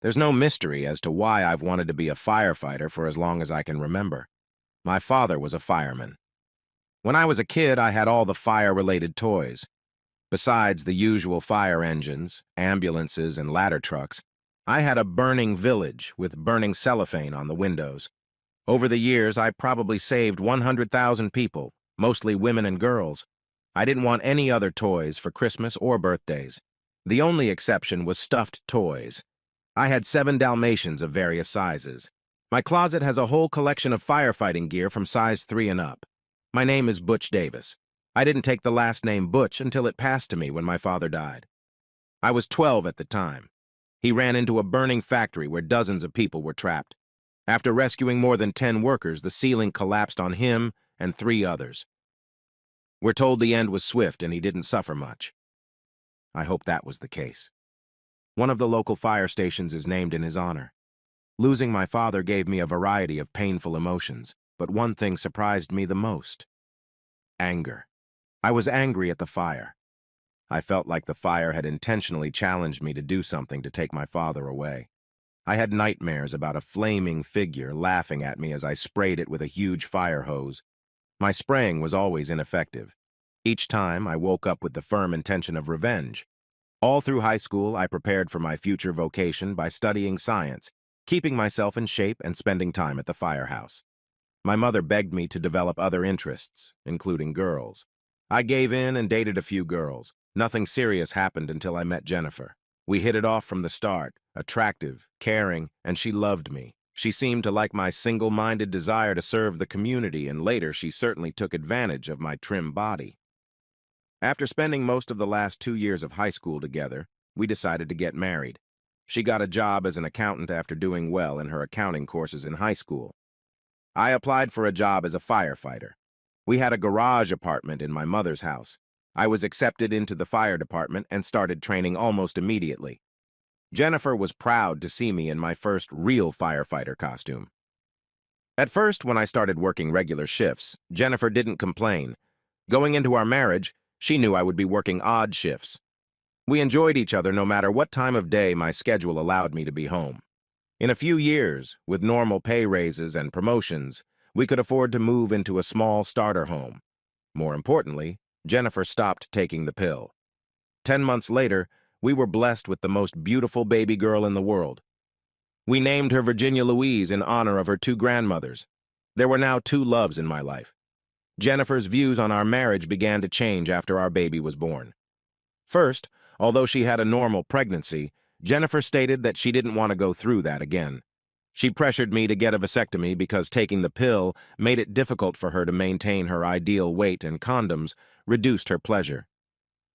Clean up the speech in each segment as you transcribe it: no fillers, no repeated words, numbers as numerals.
There's no mystery as to why I've wanted to be a firefighter for as long as I can remember. My father was a fireman. When I was a kid, I had all the fire-related toys. Besides the usual fire engines, ambulances, and ladder trucks, I had a burning village with burning cellophane on the windows. Over the years, I probably saved 100,000 people, mostly women and girls. I didn't want any other toys for Christmas or birthdays. The only exception was stuffed toys. I had 7 Dalmatians of various sizes. My closet has a whole collection of firefighting gear from size 3 and up. My name is Butch Davis. I didn't take the last name Butch until it passed to me when my father died. I was 12 at the time. He ran into a burning factory where dozens of people were trapped. After rescuing more than 10 workers, the ceiling collapsed on him and 3 others. We're told the end was swift and he didn't suffer much. I hope that was the case. One of the local fire stations is named in his honor. Losing my father gave me a variety of painful emotions, but one thing surprised me the most: anger. I was angry at the fire. I felt like the fire had intentionally challenged me to do something to take my father away. I had nightmares about a flaming figure laughing at me as I sprayed it with a huge fire hose. My spraying was always ineffective. Each time, I woke up with the firm intention of revenge. All through high school, I prepared for my future vocation by studying science, keeping myself in shape and spending time at the firehouse. My mother begged me to develop other interests, including girls. I gave in and dated a few girls. Nothing serious happened until I met Jennifer. We hit it off from the start, attractive, caring, and she loved me. She seemed to like my single-minded desire to serve the community, and later she certainly took advantage of my trim body. After spending most of the last 2 years of high school together, we decided to get married. She got a job as an accountant after doing well in her accounting courses in high school. I applied for a job as a firefighter. We had a garage apartment in my mother's house. I was accepted into the fire department and started training almost immediately. Jennifer was proud to see me in my first real firefighter costume. At first, when I started working regular shifts, Jennifer didn't complain. Going into our marriage, she knew I would be working odd shifts. We enjoyed each other no matter what time of day my schedule allowed me to be home. In a few years, with normal pay raises and promotions, we could afford to move into a small starter home. More importantly, Jennifer stopped taking the pill. 10 months later, we were blessed with the most beautiful baby girl in the world. We named her Virginia Louise in honor of her 2 grandmothers. There were now 2 loves in my life. Jennifer's views on our marriage began to change after our baby was born. First, although she had a normal pregnancy, Jennifer stated that she didn't want to go through that again. She pressured me to get a vasectomy because taking the pill made it difficult for her to maintain her ideal weight, and condoms reduced her pleasure.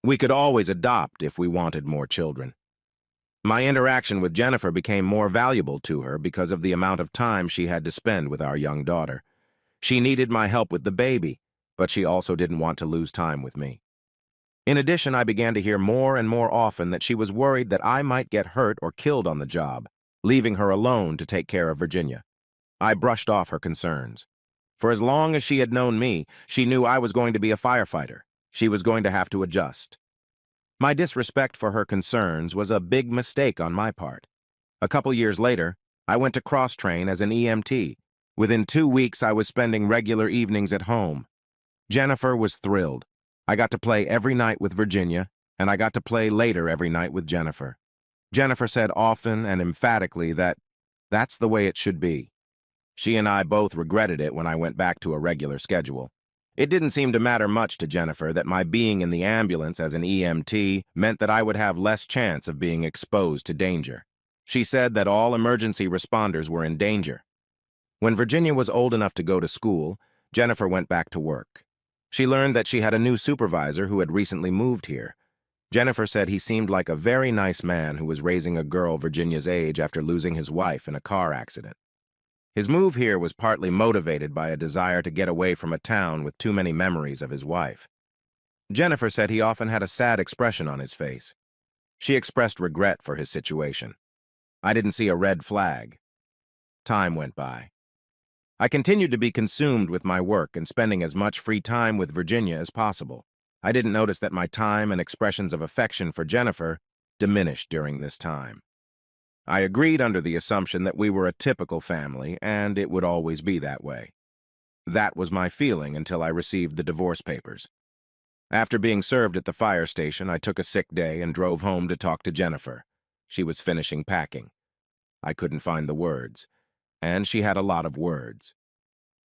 We could always adopt if we wanted more children. My interaction with Jennifer became more valuable to her because of the amount of time she had to spend with our young daughter. She needed my help with the baby, but she also didn't want to lose time with me. In addition, I began to hear more and more often that she was worried that I might get hurt or killed on the job, leaving her alone to take care of Virginia. I brushed off her concerns. For as long as she had known me, she knew I was going to be a firefighter. She was going to have to adjust. My disrespect for her concerns was a big mistake on my part. A couple years later, I went to cross-train as an EMT. Within 2 weeks, I was spending regular evenings at home. Jennifer was thrilled. I got to play every night with Virginia, and I got to play later every night with Jennifer. Jennifer said often and emphatically that that's the way it should be. She and I both regretted it when I went back to a regular schedule. It didn't seem to matter much to Jennifer that my being in the ambulance as an EMT meant that I would have less chance of being exposed to danger. She said that all emergency responders were in danger. When Virginia was old enough to go to school, Jennifer went back to work. She learned that she had a new supervisor who had recently moved here. Jennifer said he seemed like a very nice man who was raising a girl Virginia's age after losing his wife in a car accident. His move here was partly motivated by a desire to get away from a town with too many memories of his wife. Jennifer said he often had a sad expression on his face. She expressed regret for his situation. I didn't see a red flag. Time went by. I continued to be consumed with my work and spending as much free time with Virginia as possible. I didn't notice that my time and expressions of affection for Jennifer diminished during this time. I agreed under the assumption that we were a typical family, and it would always be that way. That was my feeling until I received the divorce papers. After being served at the fire station, I took a sick day and drove home to talk to Jennifer. She was finishing packing. I couldn't find the words, and she had a lot of words.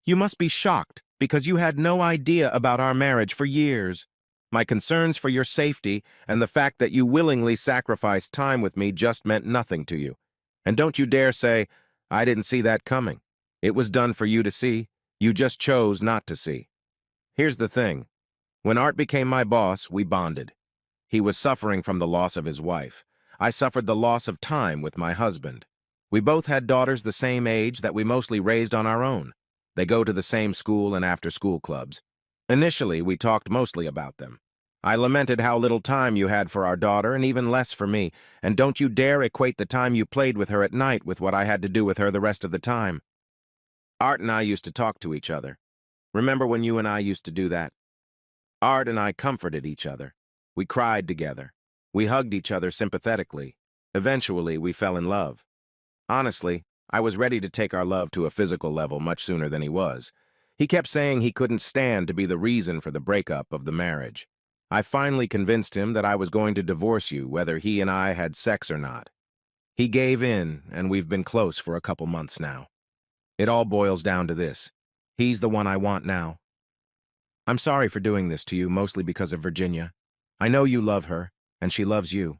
You must be shocked because you had no idea about our marriage for years. My concerns for your safety and the fact that you willingly sacrificed time with me just meant nothing to you. And don't you dare say, I didn't see that coming. It was done for you to see. You just chose not to see. Here's the thing. When Art became my boss, we bonded. He was suffering from the loss of his wife. I suffered the loss of time with my husband. We both had daughters the same age that we mostly raised on our own. They go to the same school and after-school clubs. Initially, we talked mostly about them. I lamented how little time you had for our daughter and even less for me, and don't you dare equate the time you played with her at night with what I had to do with her the rest of the time. Art and I used to talk to each other. Remember when you and I used to do that? Art and I comforted each other. We cried together. We hugged each other sympathetically. Eventually, we fell in love. Honestly, I was ready to take our love to a physical level much sooner than he was. He kept saying he couldn't stand to be the reason for the breakup of the marriage. I finally convinced him that I was going to divorce you whether he and I had sex or not. He gave in, and we've been close for a couple months now. It all boils down to this. He's the one I want now. I'm sorry for doing this to you, mostly because of Virginia. I know you love her, and she loves you.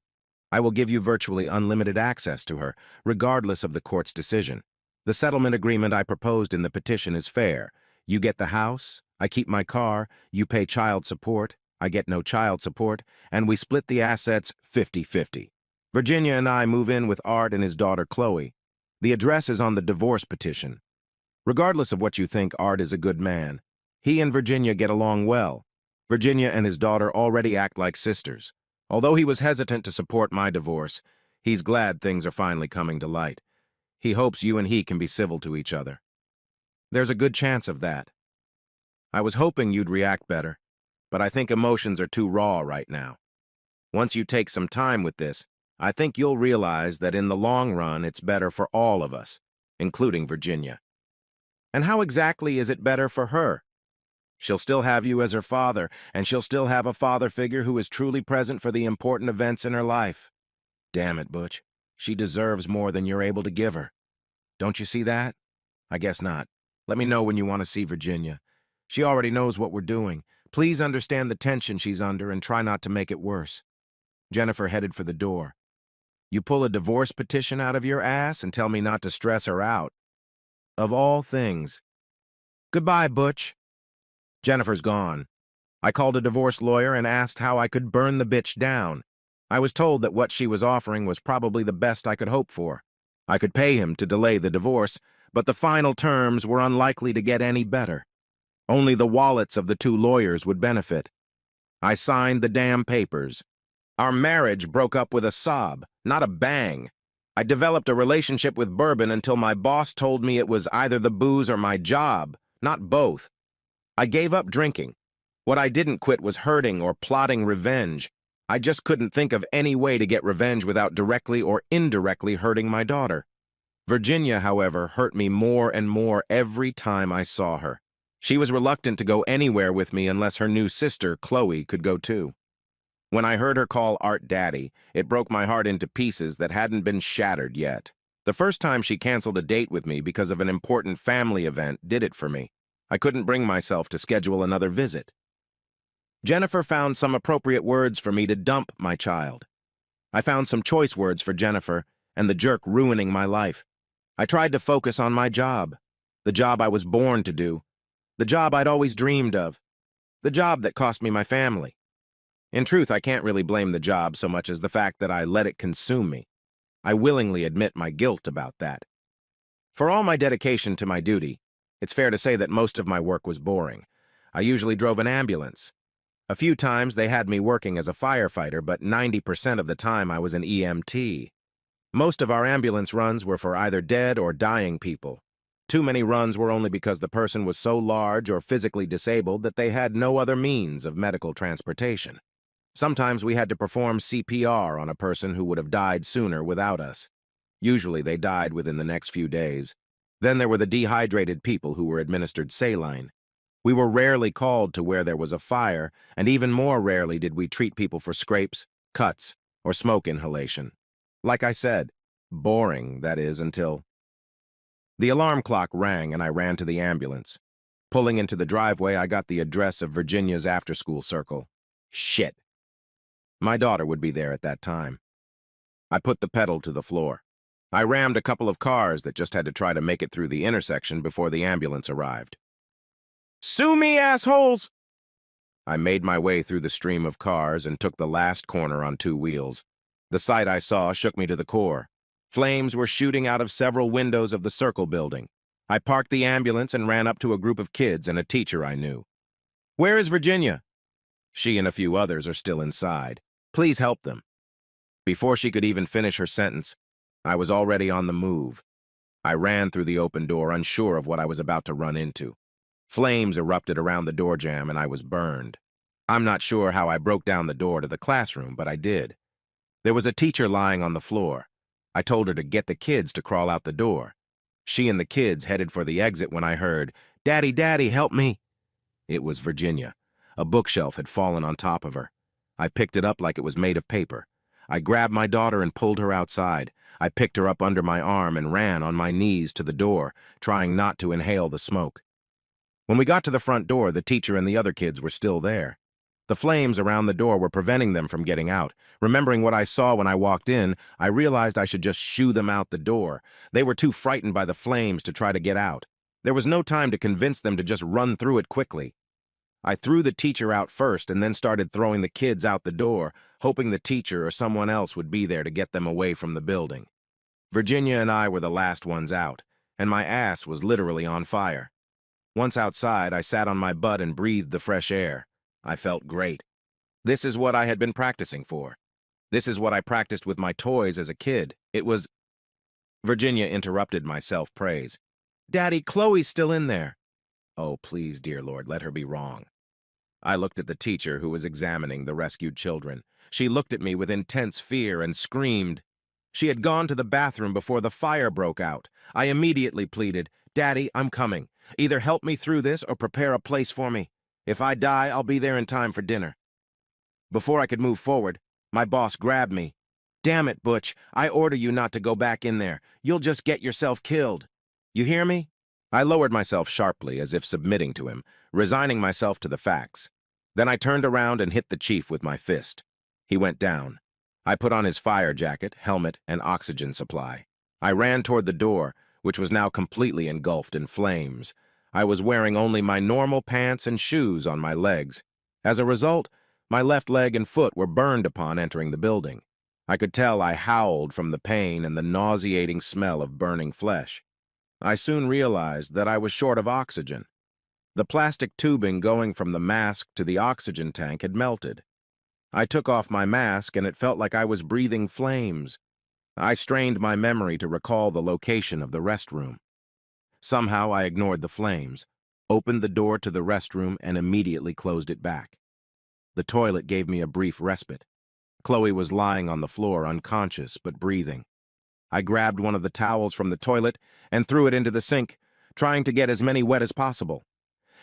I will give you virtually unlimited access to her, regardless of the court's decision. The settlement agreement I proposed in the petition is fair. You get the house, I keep my car, you pay child support, I get no child support, and we split the assets 50-50. Virginia and I move in with Art and his daughter Chloe. The address is on the divorce petition. Regardless of what you think, Art is a good man. He and Virginia get along well. Virginia and his daughter already act like sisters. Although he was hesitant to support my divorce, he's glad things are finally coming to light. He hopes you and he can be civil to each other. There's a good chance of that. I was hoping you'd react better, but I think emotions are too raw right now. Once you take some time with this, I think you'll realize that in the long run it's better for all of us, including Virginia. And how exactly is it better for her? She'll still have you as her father, and she'll still have a father figure who is truly present for the important events in her life. Damn it, Butch. She deserves more than you're able to give her. Don't you see that? I guess not. Let me know when you want to see Virginia. She already knows what we're doing. Please understand the tension she's under and try not to make it worse. Jennifer headed for the door. You pull a divorce petition out of your ass and tell me not to stress her out. Of all things. Goodbye, Butch. Jennifer's gone. I called a divorce lawyer and asked how I could burn the bitch down. I was told that what she was offering was probably the best I could hope for. I could pay him to delay the divorce, but the final terms were unlikely to get any better. Only the wallets of the two lawyers would benefit. I signed the damn papers. Our marriage broke up with a sob, not a bang. I developed a relationship with bourbon until my boss told me it was either the booze or my job, not both. I gave up drinking. What I didn't quit was hurting or plotting revenge. I just couldn't think of any way to get revenge without directly or indirectly hurting my daughter. Virginia, however, hurt me more and more every time I saw her. She was reluctant to go anywhere with me unless her new sister, Chloe, could go too. When I heard her call Art Daddy, it broke my heart into pieces that hadn't been shattered yet. The first time she canceled a date with me because of an important family event did it for me. I couldn't bring myself to schedule another visit. Jennifer found some appropriate words for me to dump my child. I found some choice words for Jennifer and the jerk ruining my life. I tried to focus on my job, the job I was born to do, the job I'd always dreamed of, the job that cost me my family. In truth, I can't really blame the job so much as the fact that I let it consume me. I willingly admit my guilt about that. For all my dedication to my duty, it's fair to say that most of my work was boring. I usually drove an ambulance. A few times they had me working as a firefighter, but 90% of the time I was an EMT. Most of our ambulance runs were for either dead or dying people. Too many runs were only because the person was so large or physically disabled that they had no other means of medical transportation. Sometimes we had to perform CPR on a person who would have died sooner without us. Usually they died within the next few days. Then there were the dehydrated people who were administered saline. We were rarely called to where there was a fire, and even more rarely did we treat people for scrapes, cuts, or smoke inhalation. Like I said, boring, that is, until... The alarm clock rang and I ran to the ambulance. Pulling into the driveway, I got the address of Virginia's after-school circle. Shit. My daughter would be there at that time. I put the pedal to the floor. I rammed a couple of cars that just had to try to make it through the intersection before the ambulance arrived. "Sue me, assholes!" I made my way through the stream of cars and took the last corner on two wheels. The sight I saw shook me to the core. Flames were shooting out of several windows of the Circle building. I parked the ambulance and ran up to a group of kids and a teacher I knew. "Where is Virginia?" "She and a few others are still inside. Please help them." Before she could even finish her sentence, I was already on the move. I ran through the open door, unsure of what I was about to run into. Flames erupted around the door jamb and I was burned. I'm not sure how I broke down the door to the classroom, but I did. There was a teacher lying on the floor. I told her to get the kids to crawl out the door. She and the kids headed for the exit when I heard, "Daddy, Daddy, help me." It was Virginia. A bookshelf had fallen on top of her. I picked it up like it was made of paper. I grabbed my daughter and pulled her outside. I picked her up under my arm and ran on my knees to the door, trying not to inhale the smoke. When we got to the front door, the teacher and the other kids were still there. The flames around the door were preventing them from getting out. Remembering what I saw when I walked in, I realized I should just shoo them out the door. They were too frightened by the flames to try to get out. There was no time to convince them to just run through it quickly. I threw the teacher out first and then started throwing the kids out the door, hoping the teacher or someone else would be there to get them away from the building. Virginia and I were the last ones out, and my ass was literally on fire. Once outside, I sat on my butt and breathed the fresh air. I felt great. This is what I had been practicing for. This is what I practiced with my toys as a kid. It was... Virginia interrupted my self-praise. "Daddy, Chloe's still in there." Oh, please, dear Lord, let her be wrong. I looked at the teacher who was examining the rescued children. She looked at me with intense fear and screamed. She had gone to the bathroom before the fire broke out. I immediately pleaded, "Daddy, I'm coming. Either help me through this or prepare a place for me. If I die, I'll be there in time for dinner." Before I could move forward, my boss grabbed me. "Damn it, Butch, I order you not to go back in there. You'll just get yourself killed. You hear me?" I lowered myself sharply, as if submitting to him, resigning myself to the facts. Then I turned around and hit the chief with my fist. He went down. I put on his fire jacket, helmet, and oxygen supply. I ran toward the door, which was now completely engulfed in flames. I was wearing only my normal pants and shoes on my legs. As a result, my left leg and foot were burned upon entering the building. I could tell I howled from the pain and the nauseating smell of burning flesh. I soon realized that I was short of oxygen. The plastic tubing going from the mask to the oxygen tank had melted. I took off my mask and it felt like I was breathing flames. I strained my memory to recall the location of the restroom. Somehow I ignored the flames, opened the door to the restroom, and immediately closed it back. The toilet gave me a brief respite. Chloe was lying on the floor, unconscious but breathing. I grabbed one of the towels from the toilet and threw it into the sink, trying to get as many wet as possible.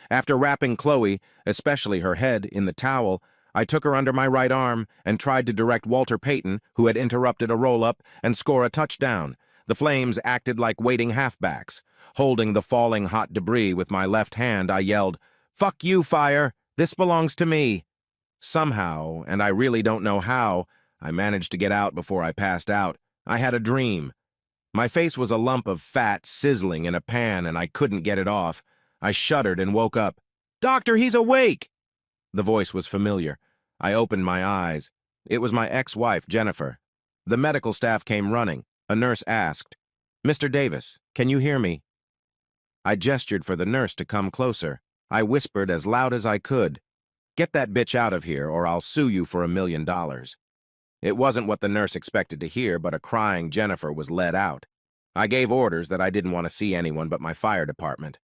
After wrapping Chloe, especially her head, in the towel, I took her under my right arm and tried to direct Walter Payton, who had interrupted a roll-up, and score a touchdown. The flames acted like waiting halfbacks. Holding the falling hot debris with my left hand, I yelled, "Fuck you, fire! This belongs to me!" Somehow, and I really don't know how, I managed to get out before I passed out. I had a dream. My face was a lump of fat sizzling in a pan and I couldn't get it off. I shuddered and woke up. "Doctor, he's awake!" The voice was familiar. I opened my eyes. It was my ex-wife, Jennifer. The medical staff came running. A nurse asked, "Mr. Davis, can you hear me?" I gestured for the nurse to come closer. I whispered as loud as I could, "Get that bitch out of here or I'll sue you for $1 million. It wasn't what the nurse expected to hear, but a crying Jennifer was led out. I gave orders that I didn't want to see anyone but my fire department.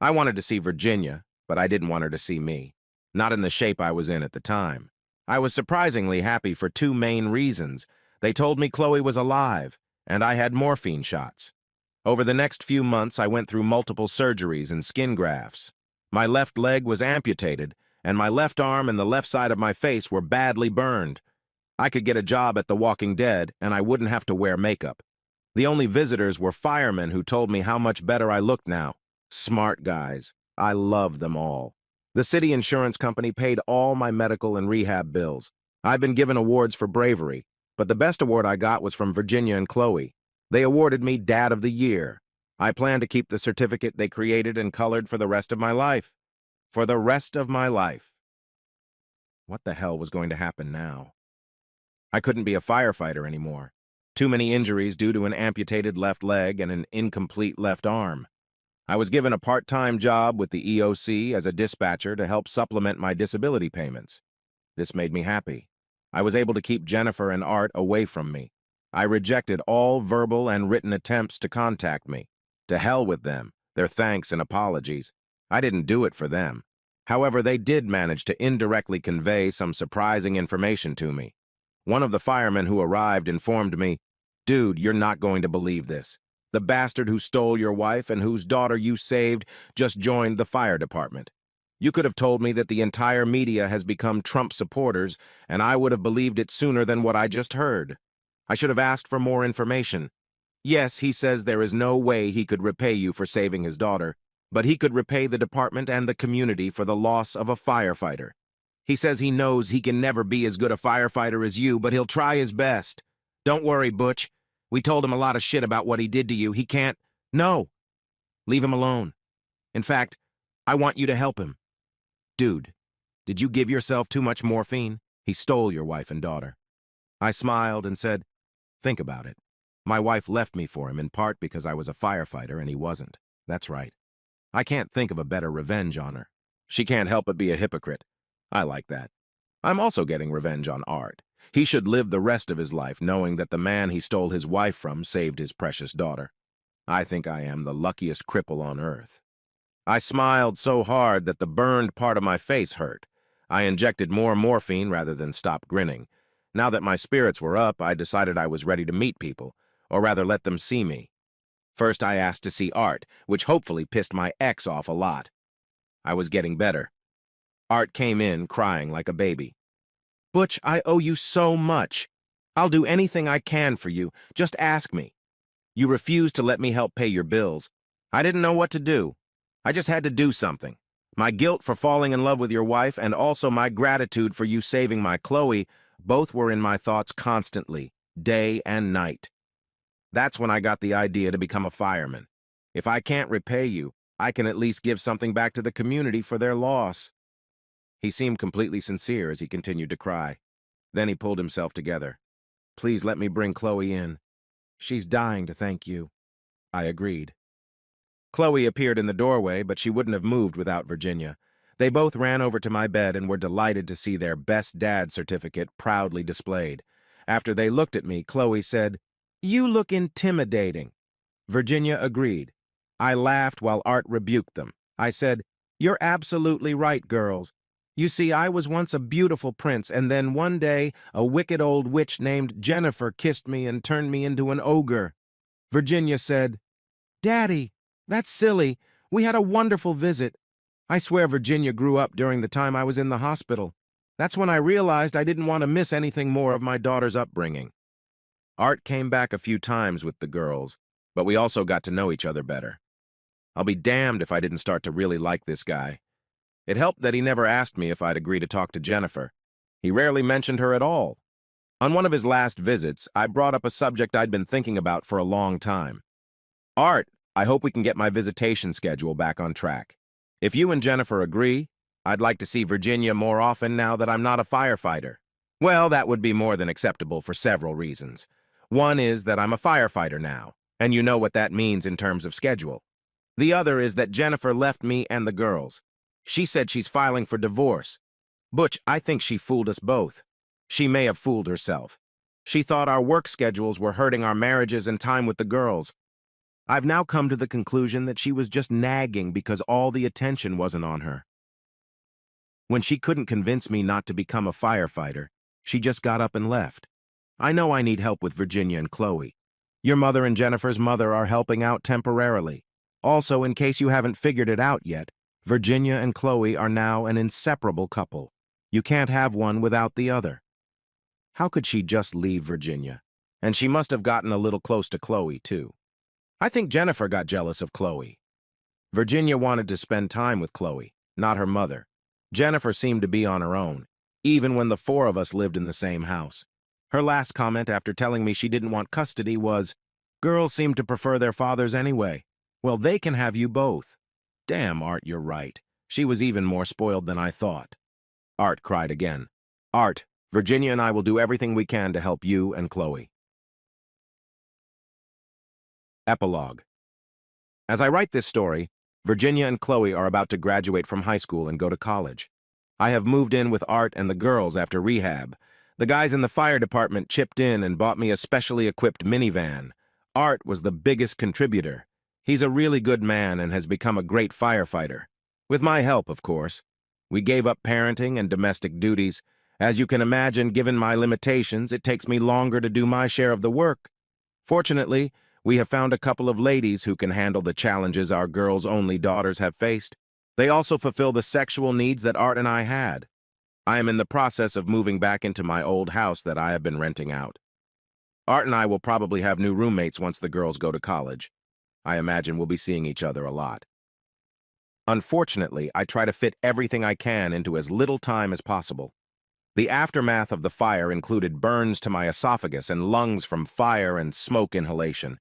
I wanted to see Virginia, but I didn't want her to see me. Not in the shape I was in at the time. I was surprisingly happy for two main reasons. They told me Chloe was alive, and I had morphine shots. Over the next few months, I went through multiple surgeries and skin grafts. My left leg was amputated, and my left arm and the left side of my face were badly burned. I could get a job at The Walking Dead, and I wouldn't have to wear makeup. The only visitors were firemen who told me how much better I looked now. Smart guys. I loved them all. The city insurance company paid all my medical and rehab bills. I've been given awards for bravery, but the best award I got was from Virginia and Chloe. They awarded me Dad of the Year. I plan to keep the certificate they created and colored for the rest of my life. For the rest of my life. What the hell was going to happen now? I couldn't be a firefighter anymore. Too many injuries due to an amputated left leg and an incomplete left arm. I was given a part-time job with the EOC as a dispatcher to help supplement my disability payments. This made me happy. I was able to keep Jennifer and Art away from me. I rejected all verbal and written attempts to contact me. To hell with them, their thanks and apologies. I didn't do it for them. However, they did manage to indirectly convey some surprising information to me. One of the firemen who arrived informed me, "Dude, you're not going to believe this. The bastard who stole your wife and whose daughter you saved just joined the fire department. You could have told me that the entire media has become Trump supporters, and I would have believed it sooner than what I just heard. I should have asked for more information. Yes, he says there is no way he could repay you for saving his daughter, but he could repay the department and the community for the loss of a firefighter. He says he knows he can never be as good a firefighter as you, but he'll try his best. Don't worry, Butch. We told him a lot of shit about what he did to you. He can't. No. Leave him alone. In fact, I want you to help him. Dude, did you give yourself too much morphine? He stole your wife and daughter." I smiled and said, "Think about it. My wife left me for him in part because I was a firefighter and he wasn't. That's right. I can't think of a better revenge on her. She can't help but be a hypocrite. I like that. I'm also getting revenge on Art. He should live the rest of his life knowing that the man he stole his wife from saved his precious daughter. I think I am the luckiest cripple on earth." I smiled so hard that the burned part of my face hurt. I injected more morphine rather than stop grinning. Now that my spirits were up, I decided I was ready to meet people, or rather let them see me. First, I asked to see Art, which hopefully pissed my ex off a lot. I was getting better. Art came in, crying like a baby. "Butch, I owe you so much. I'll do anything I can for you. Just ask me. You refused to let me help pay your bills. I didn't know what to do. I just had to do something. My guilt for falling in love with your wife and also my gratitude for you saving my Chloe both were in my thoughts constantly, day and night. That's when I got the idea to become a fireman. If I can't repay you, I can at least give something back to the community for their loss." He seemed completely sincere as he continued to cry. Then he pulled himself together. "Please let me bring Chloe in. She's dying to thank you." I agreed. Chloe appeared in the doorway, but she wouldn't have moved without Virginia. They both ran over to my bed and were delighted to see their Best Dad certificate proudly displayed. After they looked at me, Chloe said, "You look intimidating." Virginia agreed. I laughed while Art rebuked them. I said, "You're absolutely right, girls. You see, I was once a beautiful prince, and then one day a wicked old witch named Jennifer kissed me and turned me into an ogre." Virginia said, "Daddy, that's silly. We had a wonderful visit." I swear Virginia grew up during the time I was in the hospital. That's when I realized I didn't want to miss anything more of my daughter's upbringing. Art came back a few times with the girls, but we also got to know each other better. I'll be damned if I didn't start to really like this guy. It helped that he never asked me if I'd agree to talk to Jennifer. He rarely mentioned her at all. On one of his last visits, I brought up a subject I'd been thinking about for a long time. "Art, I hope we can get my visitation schedule back on track. If you and Jennifer agree, I'd like to see Virginia more often now that I'm not a firefighter." Well, that would be more than acceptable for several reasons. One is that I'm a firefighter now, and you know what that means in terms of schedule. The other is that Jennifer left me and the girls. She said she's filing for divorce. Butch, I think she fooled us both. She may have fooled herself. She thought our work schedules were hurting our marriages and time with the girls. I've now come to the conclusion that she was just nagging because all the attention wasn't on her. When she couldn't convince me not to become a firefighter, she just got up and left. I know I need help with Virginia and Chloe. Your mother and Jennifer's mother are helping out temporarily. Also, in case you haven't figured it out yet, Virginia and Chloe are now an inseparable couple. You can't have one without the other. How could she just leave Virginia? And she must have gotten a little close to Chloe, too. I think Jennifer got jealous of Chloe. Virginia wanted to spend time with Chloe, not her mother. Jennifer seemed to be on her own, even when the four of us lived in the same house. Her last comment after telling me she didn't want custody was, "Girls seem to prefer their fathers anyway. Well, they can have you both." Damn, Art, you're right. She was even more spoiled than I thought. Art cried again. Art, Virginia and I will do everything we can to help you and Chloe. Epilogue. As I write this story, Virginia and Chloe are about to graduate from high school and go to college. I have moved in with Art and the girls after rehab. The guys in the fire department chipped in and bought me a specially equipped minivan. Art was the biggest contributor. He's a really good man and has become a great firefighter. With my help, of course. We gave up parenting and domestic duties. As you can imagine, given my limitations, it takes me longer to do my share of the work. Fortunately, we have found a couple of ladies who can handle the challenges our girls' only daughters have faced. They also fulfill the sexual needs that Art and I had. I am in the process of moving back into my old house that I have been renting out. Art and I will probably have new roommates once the girls go to college. I imagine we'll be seeing each other a lot. Unfortunately, I try to fit everything I can into as little time as possible. The aftermath of the fire included burns to my esophagus and lungs from fire and smoke inhalation.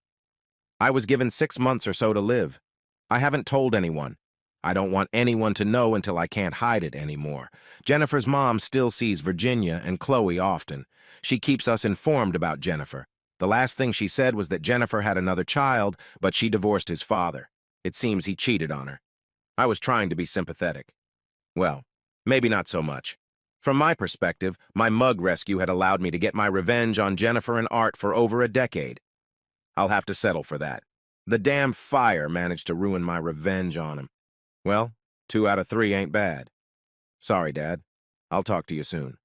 I was given 6 months or so to live. I haven't told anyone. I don't want anyone to know until I can't hide it anymore. Jennifer's mom still sees Virginia and Chloe often. She keeps us informed about Jennifer. The last thing she said was that Jennifer had another child, but she divorced his father. It seems he cheated on her. I was trying to be sympathetic. Well, maybe not so much. From my perspective, my mug rescue had allowed me to get my revenge on Jennifer and Art for over a decade. I'll have to settle for that. The damn fire managed to ruin my revenge on him. Well, 2 out of 3 ain't bad. Sorry, Dad. I'll talk to you soon.